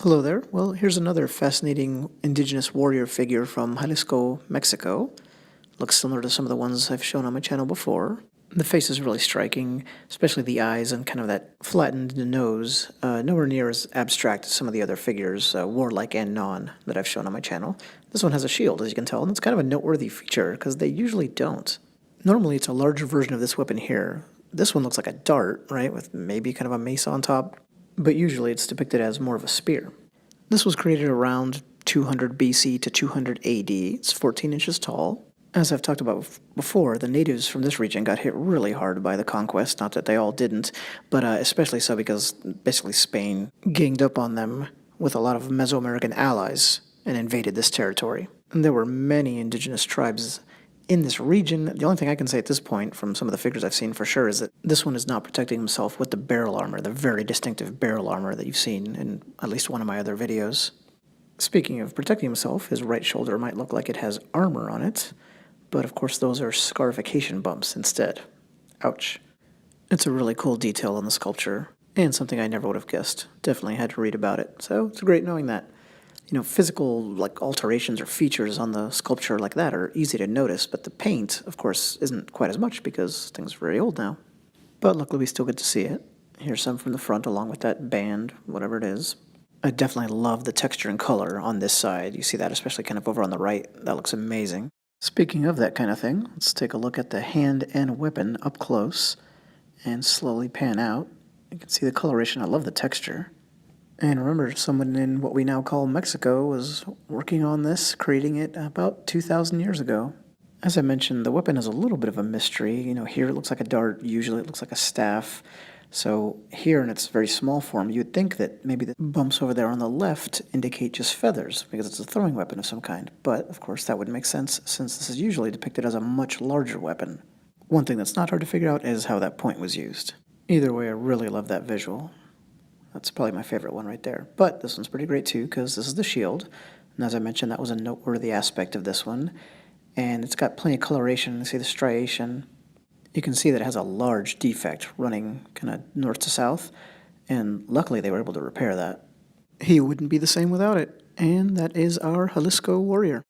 Hello there. Well, here's another fascinating indigenous warrior figure from Jalisco, Mexico. Looks similar to some of the ones I've shown on my channel before. The face is really striking, especially the eyes and kind of that flattened nose. Nowhere near as abstract as some of the other figures, warlike and non, that I've shown on my channel. This one has a shield, as you can tell, and it's kind of a noteworthy feature because they usually don't. Normally, it's a larger version of this weapon here. This one looks like a dart, right, with maybe kind of a mace on top, but usually it's depicted as more of a spear. This was created around 200 BC to 200 AD. It's 14 inches tall. As I've talked about before, the natives from this region got hit really hard by the conquest. Not that they all didn't, but especially so because basically Spain ganged up on them with a lot of Mesoamerican allies and invaded this territory. And there were many indigenous tribes in this region. The only thing I can say at this point from some of the figures I've seen for sure is that this one is not protecting himself with the barrel armor, the very distinctive barrel armor that you've seen in at least one of my other videos. Speaking of protecting himself, his right shoulder might look like it has armor on it, but of course those are scarification bumps instead. Ouch. It's a really cool detail on the sculpture, and something I never would have guessed. Definitely had to read about it, so it's great knowing that. Physical like alterations or features on the sculpture like that are easy to notice, but the paint, of course, isn't quite as much because things are very old now. But luckily we still get to see it. Here's some from the front along with that band, whatever it is. I definitely love the texture and color on this side. You see that especially kind of over on the right. That looks amazing. Speaking of that kind of thing, let's take a look at the hand and weapon up close and slowly pan out. You can see the coloration. I love the texture. And remember, someone in what we now call Mexico was working on this, creating it about 2,000 years ago. As I mentioned, the weapon is a little bit of a mystery. Here it looks like a dart, usually it looks like a staff. So here in its very small form, you'd think that maybe the bumps over there on the left indicate just feathers, because it's a throwing weapon of some kind. But, of course, that wouldn't make sense, since this is usually depicted as a much larger weapon. One thing that's not hard to figure out is how that point was used. Either way, I really love that visual. That's probably my favorite one right there. But this one's pretty great too, because this is the shield. And as I mentioned, that was a noteworthy aspect of this one. And it's got plenty of coloration. You see the striation. You can see that it has a large defect running kind of north to south. And luckily they were able to repair that. He wouldn't be the same without it. And that is our Jalisco warrior.